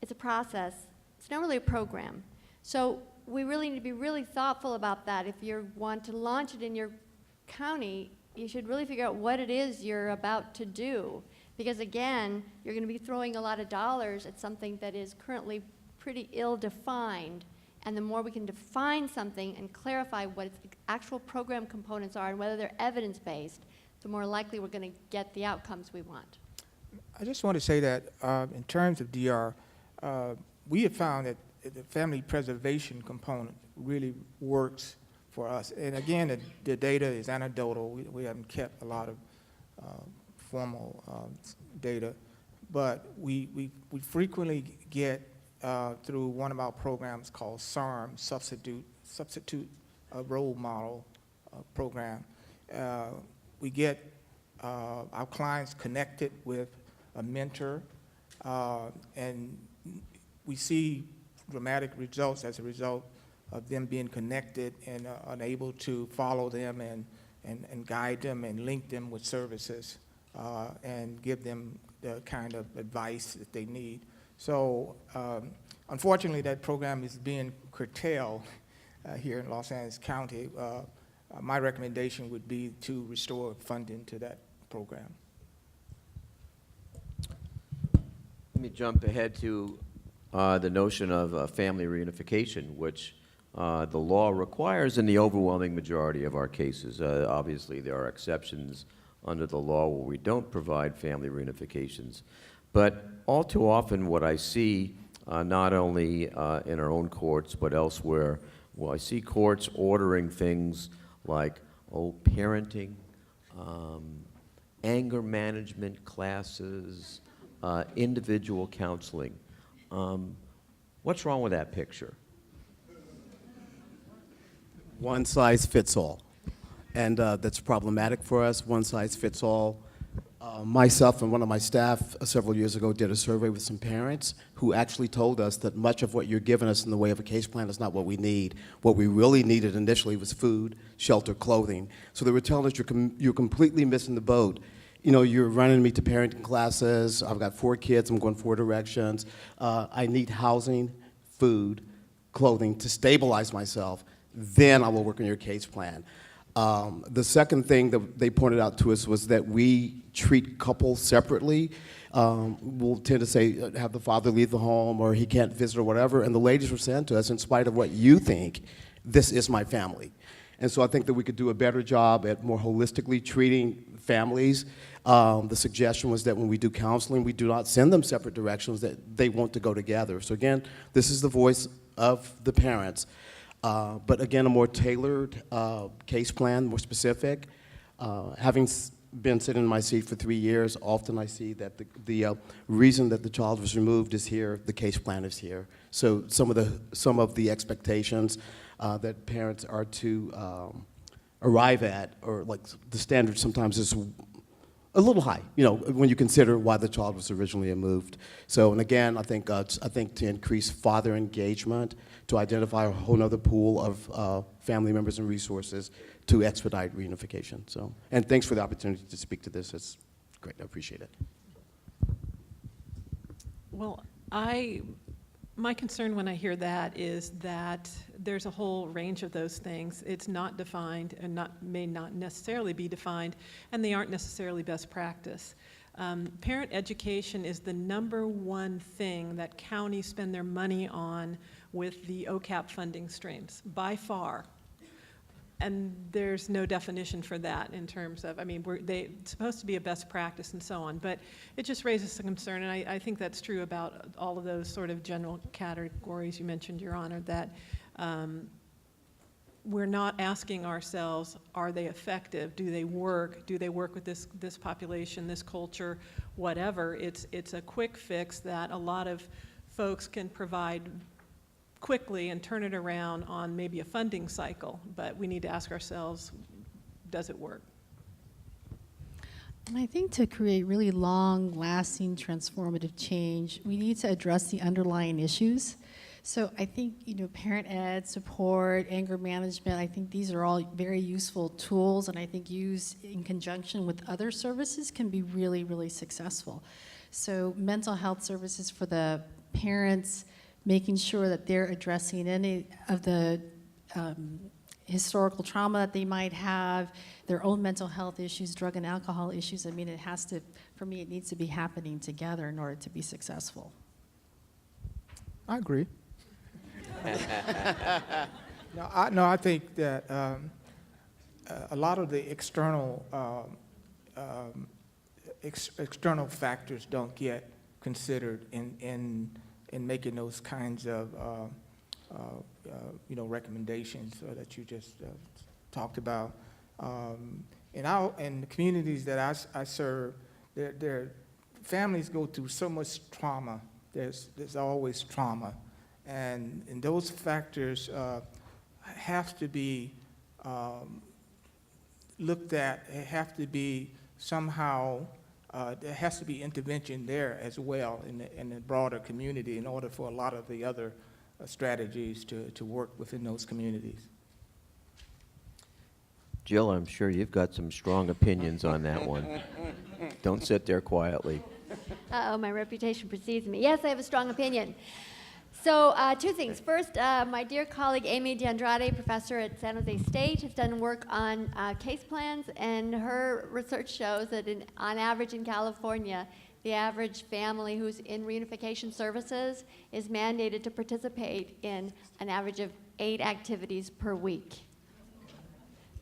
It's a process. It's not really a program. So we really need to be really thoughtful about that. If you want to launch it in your county, you should really figure out what it is you're about to do. Because again, you're going to be throwing a lot of dollars at something that is currently pretty ill-defined. And the more we can define something and clarify what its actual program components are and whether they're evidence-based, the more likely we're going to get the outcomes we want. I just want to say that in terms of DR, we have found that the family preservation component really works for us. And again, the data is anecdotal. We haven't kept a lot of formal data. but we frequently get through one of our programs called SARM, Substitute Role Model Program. We get our clients connected with a mentor, and we see dramatic results as a result of them being connected and unable to follow them and guide them and link them with services and give them the kind of advice that they need. So unfortunately, that program is being curtailed here in Los Angeles County. My recommendation would be to restore funding to that program. Let me jump ahead to the notion of family reunification, which the law requires in the overwhelming majority of our cases. Obviously, there are exceptions under the law where we don't provide family reunifications. But all too often what I see, not only in our own courts but elsewhere, well, I see courts ordering things like, parenting, anger management classes, individual counseling. What's wrong with that picture? One size fits all. And that's problematic for us, one size fits all. Myself and one of my staff several years ago did a survey with some parents who actually told us that much of what you're giving us in the way of a case plan is not what we need. What we really needed initially was food, shelter, clothing. So they were telling us you're completely missing the boat. You know, you're running me to parenting classes. I've got 4 kids. I'm going 4 directions. I need housing, food, clothing to stabilize myself. Then I will work on your case plan. The second thing that they pointed out to us was that we treat couples separately. We'll tend to say, have the father leave the home or he can't visit or whatever. And the ladies were saying to us, in spite of what you think, this is my family. And so I think that we could do a better job at more holistically treating families. The suggestion was that when we do counseling, we do not send them separate directions, that they want to go together. So again, this is the voice of the parents. But again, a more tailored case plan, more specific. Having been sitting in my seat for 3 years, often I see that the reason that the child was removed is here, the case plan is here. So some of the expectations that parents are to arrive at, or like the standard sometimes is a little high, you know, when you consider why the child was originally removed. So, and again, I think to increase father engagement, to identify a whole other pool of family members and resources to expedite reunification. So, and thanks for the opportunity to speak to this. It's great. I appreciate it. Well, my concern when I hear that is that there's a whole range of those things. It's not defined and may not necessarily be defined, and they aren't necessarily best practice. Parent education is the #1 thing that counties spend their money on with the OCAP funding streams, by far. And there's no definition for that in terms of, I mean, it's supposed to be a best practice and so on, but it just raises some concern, and I think that's true about all of those sort of general categories you mentioned, Your Honor, that we're not asking ourselves, are they effective? Do they work? Do they work with this population, this culture, whatever? It's a quick fix that a lot of folks can provide quickly and turn it around on maybe a funding cycle, but we need to ask ourselves, does it work? And I think to create really long-lasting, transformative change, we need to address the underlying issues. So I think, you know, parent ed, support, anger management, I think these are all very useful tools, and I think used in conjunction with other services can be really, really successful. So mental health services for the parents, making sure that they're addressing any of the historical trauma that they might have, their own mental health issues, drug and alcohol issues. I mean, it has to, for me, it needs to be happening together in order to be successful. I agree. I think that a lot of the external external factors don't get considered in making those kinds of you know, recommendations that you just talked about. In the communities that I serve, there are families go through so much trauma. There's always trauma. And those factors have to be looked at, have to be somehow, there has to be intervention there as well in the broader community in order for a lot of the other strategies to work within those communities. Jill, I'm sure you've got some strong opinions on that one. Don't sit there quietly. Uh-oh, my reputation precedes me. Yes, I have a strong opinion. So two things. First, my dear colleague Amy DeAndrade, professor at San Jose State, has done work on case plans, and her research shows that on average in California, the average family who's in reunification services is mandated to participate in an average of 8 activities per week.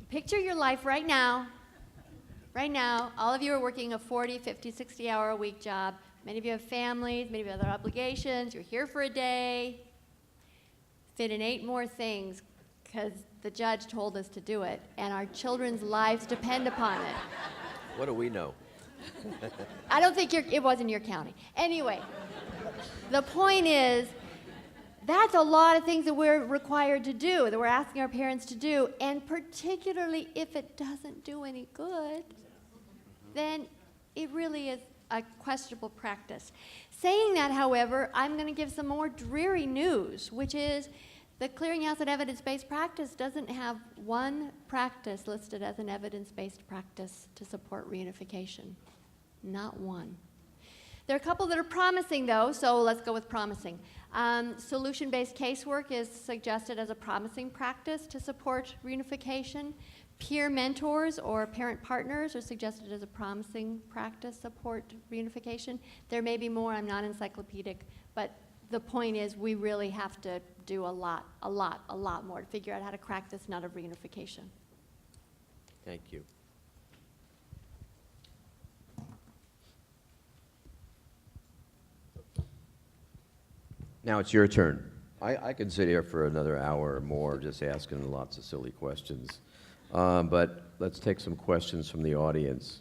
Picture your life right now. Right now, all of you are working a 40, 50, 60-hour a week job. Many of you have families, many of you have other obligations. You're here for a day. Fit in 8 more things because the judge told us to do it, and our children's lives depend upon it. What do we know? I don't think it was in your county. Anyway, the point is, that's a lot of things that we're required to do, that we're asking our parents to do, and particularly if it doesn't do any good, then it really is a questionable practice. Saying that, however, I'm going to give some more dreary news, which is the Clearinghouse and Evidence-Based Practice doesn't have one practice listed as an evidence-based practice to support reunification. Not one. There are a couple that are promising, though, so let's go with promising. Solution-based casework is suggested as a promising practice to support reunification. Peer mentors or parent partners are suggested as a promising practice to support reunification. There may be more, I'm not encyclopedic, but the point is we really have to do a lot more to figure out how to crack this nut of reunification. Thank you. Now it's your turn. I could sit here for another hour or more just asking lots of silly questions. But let's take some questions from the audience.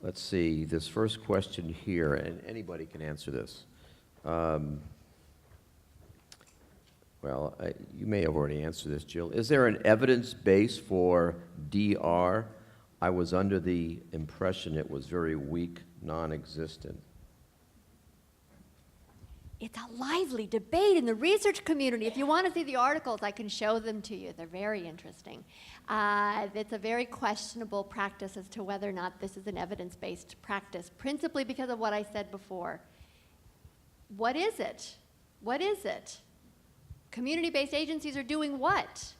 Let's see, this first question here, and anybody can answer this. Well, you may have already answered this, Jill. Is there an evidence base for DR? I was under the impression it was very weak, non-existent. It's a lively debate in the research community. If you want to see the articles, I can show them to you. They're very interesting. It's a very questionable practice as to whether or not this is an evidence-based practice, principally because of what I said before. What is it? What is it? Community-based agencies are doing what?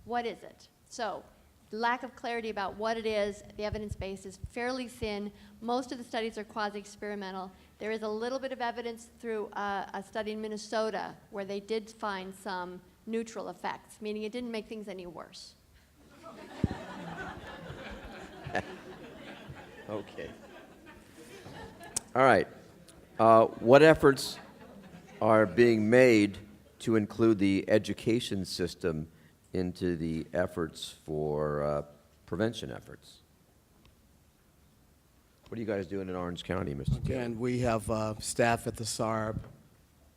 What is it? So, lack of clarity about what it is, the evidence base is fairly thin. Most of the studies are quasi-experimental. There is a little bit of evidence through a study in Minnesota where they did find some neutral effects, meaning it didn't make things any worse. Okay. All right. What efforts are being made to include the education system into the efforts for prevention efforts? What are you guys doing in Orange County, Mr. Taylor? Again, we have staff at the SARB,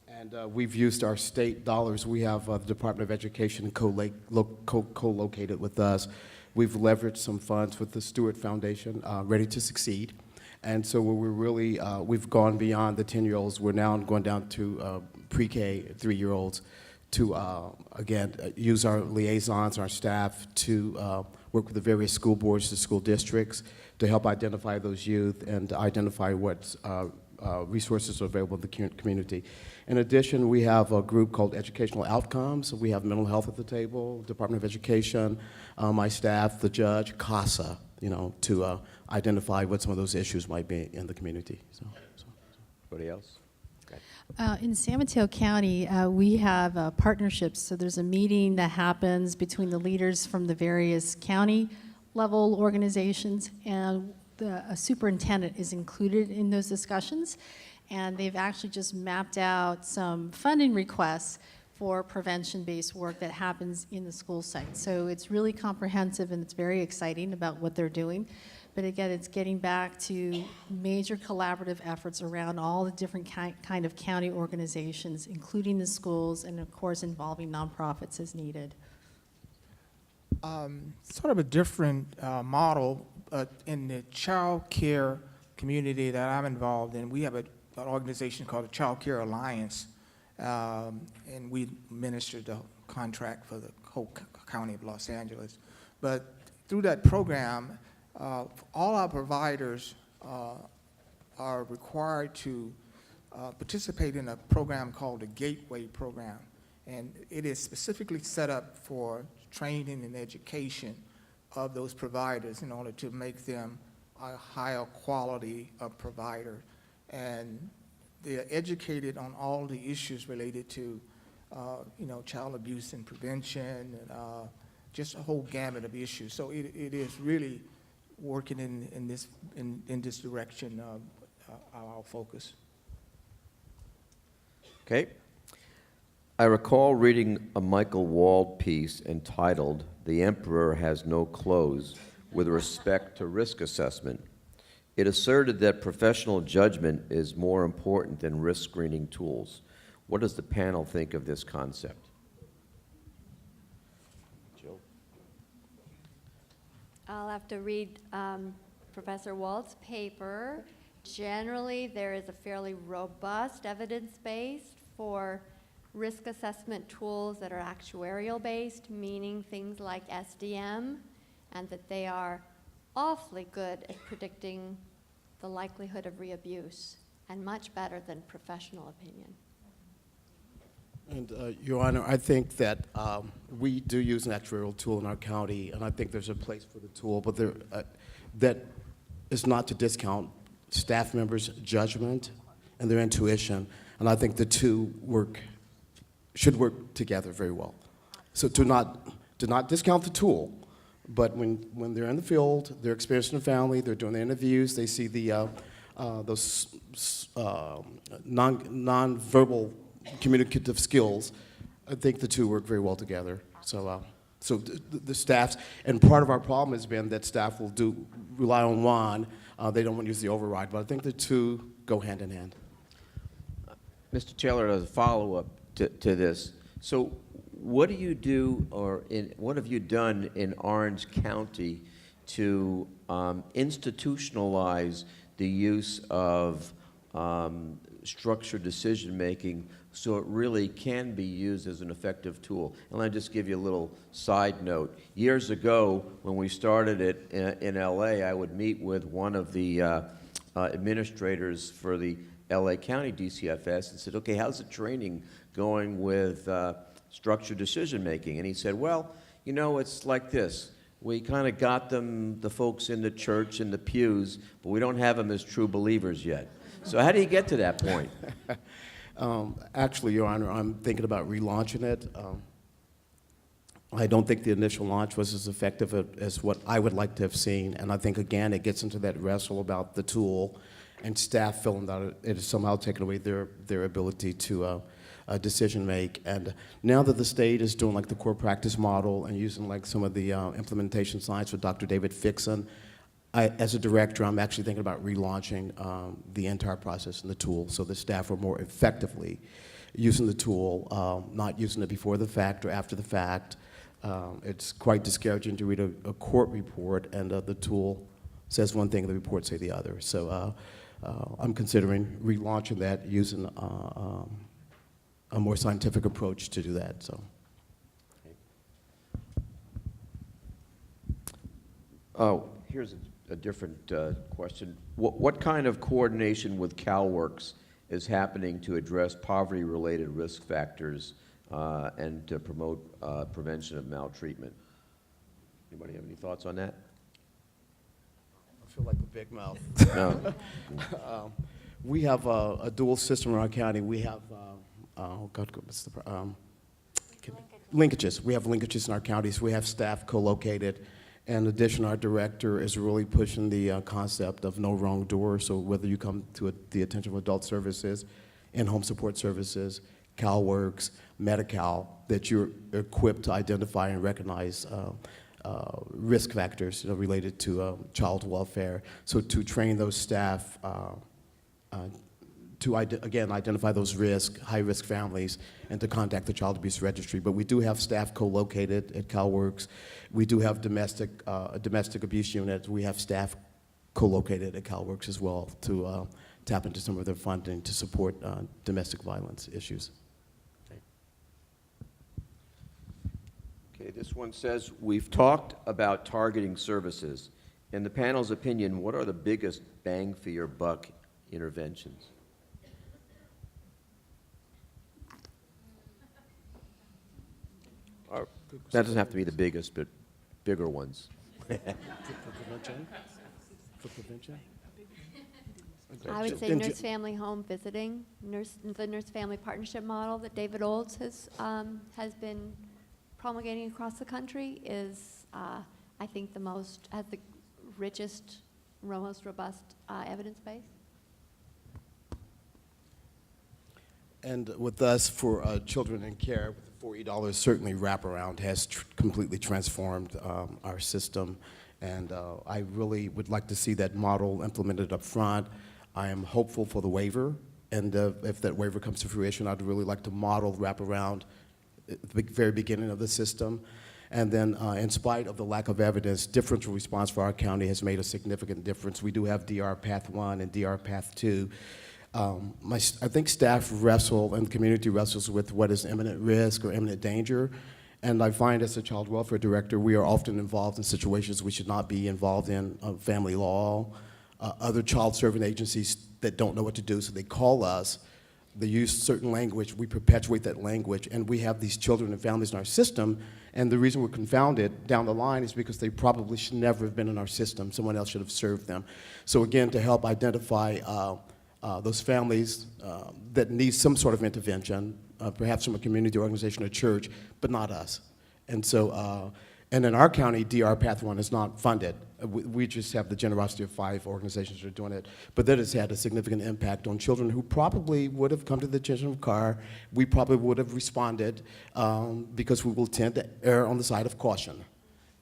and we've used our state dollars. We have the Department of Education co-located with us. We've leveraged some funds with the Stewart Foundation, Ready to Succeed. And so we're really, we've gone beyond the 10-year-olds. We're now going down to pre-K, 3-year-olds to, again, use our liaisons, our staff to work with the various school boards, the school districts, to help identify those youth and identify what resources are available in the community. In addition, we have a group called Educational Outcomes. We have mental health at the table, Department of Education, my staff, the judge, CASA, to identify what some of those issues might be in the community. Anybody else? Okay. In San Mateo County, we have partnerships. So there's a meeting that happens between the leaders from the various county level organizations, and a superintendent is included in those discussions. And they've actually just mapped out some funding requests for prevention-based work that happens in the school site. So it's really comprehensive, and it's very exciting about what they're doing. But again, it's getting back to major collaborative efforts around all the different kind of county organizations, including the schools, and of course involving nonprofits as needed. Sort of a different model in the child care community that I'm involved in. We have an organization called the Child Care Alliance, and we administer the contract for the whole county of Los Angeles. But through that program, all our providers are required to participate in a program called the Gateway Program. And it is specifically set up for training and education of those providers in order to make them a higher quality of provider. And they're educated on all the issues related to, child abuse and prevention, and just a whole gamut of issues. So it is really working in this direction of our focus. Okay. I recall reading a Michael Wald piece entitled "The Emperor Has No Clothes" with respect to risk assessment. It asserted that professional judgment is more important than risk screening tools. What does the panel think of this concept? Jill? I'll have to read Professor Wald's paper. Generally, there is a fairly robust evidence base for risk assessment tools that are actuarial based, meaning things like SDM, and that they are awfully good at predicting the likelihood of reabuse, and much better than professional opinion. And Your Honor, I think that we do use an actuarial tool in our county, and I think there's a place for the tool, but that is not to discount staff members' judgment and their intuition, and I think the two should work together very well. So do not discount the tool, but when they're in the field, they're experiencing the family, they're doing the interviews, they see those non-verbal communicative skills, I think the two work very well together. So the staffs, and part of our problem has been that staff will rely on one, they don't want to use the override, but I think the two go hand in hand. Mr. Taylor, as a follow-up to this, so what do you do, or what have you done in Orange County to institutionalize the use of structured decision-making so it really can be used as an effective tool? And let me just give you a little side note. Years ago, when we started it in LA, I would meet with one of the administrators for the LA County DCFS and said, okay, how's the training going with structured decision-making? And he said, well, it's like this. We kind of got the folks in the church in the pews, but we don't have them as true believers yet. So how do you get to that point? Actually, Your Honor, I'm thinking about relaunching it. I don't think the initial launch was as effective as what I would like to have seen, and I think, again, it gets into that wrestle about the tool and staff feeling that it is somehow taken away their ability to decision make. And now that the state is doing like the core practice model and using like some of the implementation science with Dr. David Fixon, as a director, I'm actually thinking about relaunching the entire process and the tool so the staff are more effectively using the tool, not using it before the fact or after the fact. It's quite discouraging to read a court report and the tool says one thing, the report say the other. So I'm considering relaunching that using a more scientific approach to do that. So. Oh, here's a different question. What kind of coordination with CalWORKs is happening to address poverty-related risk factors and to promote prevention of maltreatment? Anybody have any thoughts on that? I feel like a big mouth. No. We have a dual system in our county. We have, linkages. We have linkages in our counties. We have staff co-located. In addition, our director is really pushing the concept of no wrongdoer. So whether you come to the attention of adult services, in-home support services, CalWORKs, Medi-Cal, that you're equipped to identify and recognize risk factors, related to child welfare. So to train those staff to, again, identify those high-risk families, and to contact the Child Abuse Registry. But we do have staff co-located at CalWORKs. We do have a domestic abuse unit. We have staff co-located at CalWORKs as well to tap into some of their funding to support domestic violence issues. Okay, this one says, we've talked about targeting services. In the panel's opinion, what are the biggest bang for your buck interventions? That doesn't have to be the biggest, but bigger ones. For prevention? I would say And nurse family home visiting, the nurse family partnership model that David Olds has been promulgating across the country is, I think, has the richest, most robust evidence base. And with us, for children in care, with the $40, certainly wraparound has completely transformed our system. And I really would like to see that model implemented up front. I am hopeful for the waiver. And if that waiver comes to fruition, I'd really like to model wraparound at the very beginning of the system. And then, in spite of the lack of evidence, differential response for our county has made a significant difference. We do have DR Path 1 and DR Path 2. I think staff wrestle and the community wrestles with what is imminent risk or imminent danger. And I find as a child welfare director, we are often involved in situations we should not be involved in, family law, other child serving agencies that don't know what to do, so they call us. They use certain language, we perpetuate that language, and we have these children and families in our system, and the reason we're confounded down the line is because they probably should never have been in our system. Someone else should have served them. So again, to help identify those families that need some sort of intervention, perhaps from a community organization or church, but not us. And so, and in our county, DR Path 1 is not funded. We just have the generosity of 5 organizations that are doing it. But that has had a significant impact on children who probably would have come to the attention of CAR. We probably would have responded because we will tend to err on the side of caution.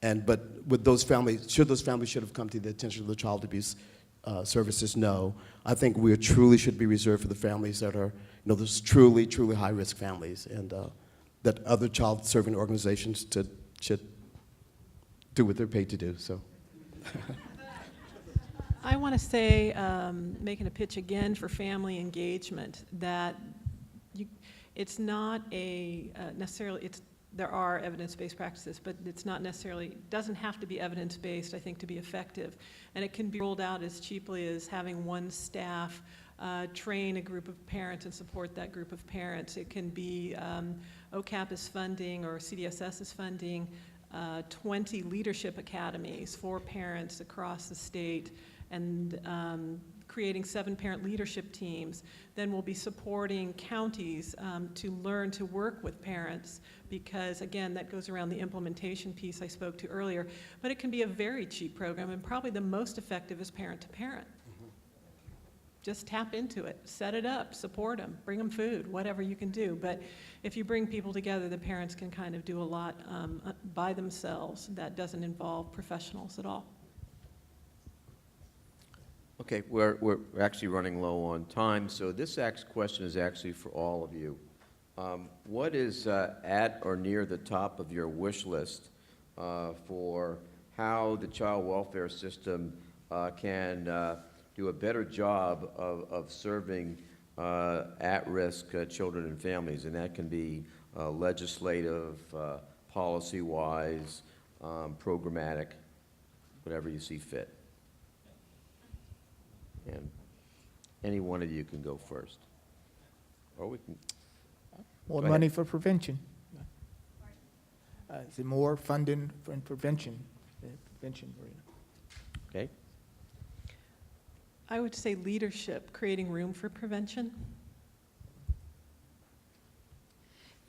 But with those families, should have come to the attention of the child abuse services, no. I think we truly should be reserved for the families that are, those truly, truly high-risk families, and that other child-serving organizations should do what they're paid to do. So, I want to say, making a pitch again for family engagement, that it's not necessarily, there are evidence-based practices, but it's not necessarily, doesn't have to be evidence-based, I think, to be effective. And it can be rolled out as cheaply as having one staff train a group of parents and support that group of parents. It can be OCAP is funding, or CDSS is funding 20 leadership academies for parents across the state, and creating 7 parent leadership teams. Then we'll be supporting counties to learn to work with parents, because again, that goes around the implementation piece I spoke to earlier. But it can be a very cheap program, and probably the most effective is parent to parent. Just tap into it, set it up, support them, bring them food, whatever you can do. But if you bring people together, the parents can kind of do a lot by themselves that doesn't involve professionals at all. Okay, we're actually running low on time, so this question is actually for all of you. What is at or near the top of your wish list for how the child welfare system can do a better job of serving at-risk children and families? And that can be legislative, policy-wise, programmatic, whatever you see fit. And any one of you can go first. Or we can. More Go ahead. money for prevention. Is it more funding for prevention? Prevention arena. Okay. I would say leadership, creating room for prevention.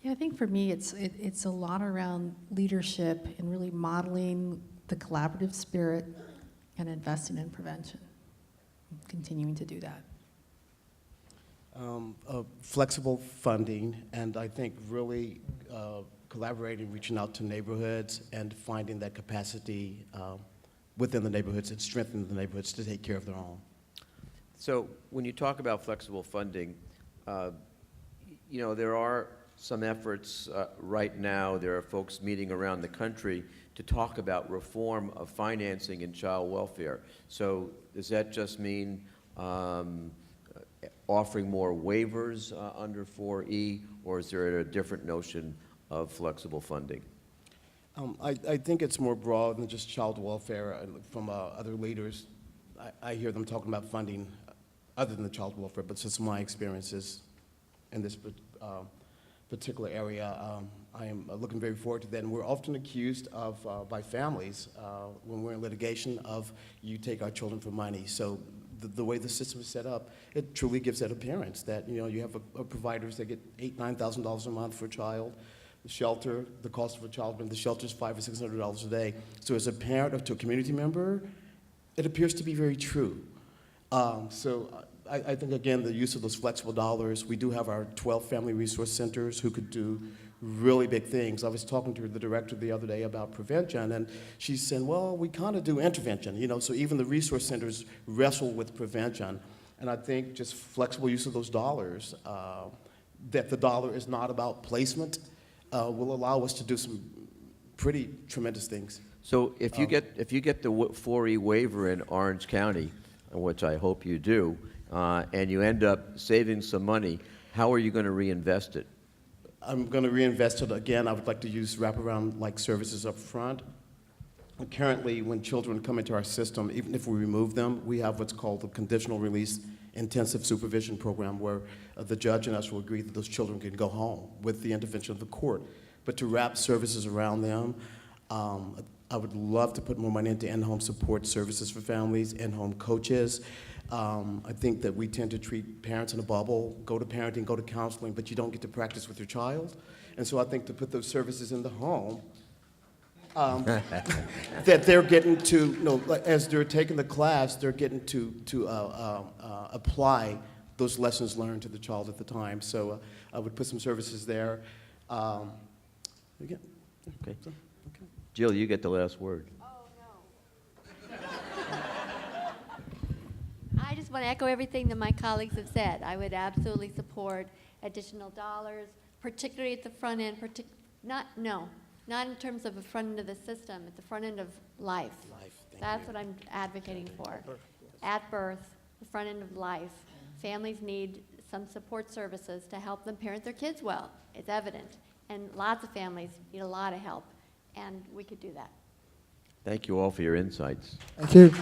Yeah, I think for me, it's a lot around leadership and really modeling the collaborative spirit and investing in prevention, continuing to do that. Flexible funding, and I think really collaborating, reaching out to neighborhoods, and finding that capacity within the neighborhoods and strengthening the neighborhoods to take care of their own. So when you talk about flexible funding, you know, there are some efforts right now. There are folks meeting around the country to talk about reform of financing in child welfare. So does that just mean offering more waivers under 4E, or is there a different notion of flexible funding? I think it's more broad than just child welfare. From other leaders, I hear them talking about funding other than the child welfare, but since my experiences in this particular area, I am looking very forward to that. And we're often accused of, by families, when we're in litigation, of you take our children for money. So the way the system is set up, it truly gives that appearance that, you know, you have providers that get $8,000, $9,000 a month for a child. The shelter, the cost of a child in the shelter is $500 or $600 a day. So as a parent or to a community member, it appears to be very true. So I think, again, the use of those flexible dollars, we do have our 12 family resource centers who could do really big things. I was talking to the director the other day about prevention, and she said, well, we kind of do intervention, you know, so even the resource centers wrestle with prevention. And I think just flexible use of those dollars, that the dollar is not about placement, will allow us to do some pretty tremendous things. So if you get the 4E waiver in Orange County, which I hope you do, and you end up saving some money, how are you going to reinvest it? I'm going to reinvest it again. I would like to use wraparound-like services up front. Currently, when children come into our system, even if we remove them, we have what's called the conditional release intensive supervision program, where the judge and us will agree that those children can go home with the intervention of the court. But to wrap services around them, I would love to put more money into in-home support services for families, in-home coaches. I think that we tend to treat parents in a bubble, go to parenting, go to counseling, but you don't get to practice with your child. And so I think to put those services in the home, that they're getting to, you know, as they're taking the class, they're getting to apply those lessons learned to the child at the time. So I would put some services there. Again. Okay. Jill, you get the last word. Oh, no. I just want to echo everything that my colleagues have said. I would absolutely support additional dollars, particularly at the front end, not in terms of the front end of the system, at the front end of life. That's what I'm advocating for. At birth, the front end of life. Families need some support services to help them parent their kids well. It's evident. And lots of families need a lot of help, and we could do that. Thank you all for your insights. Thank you.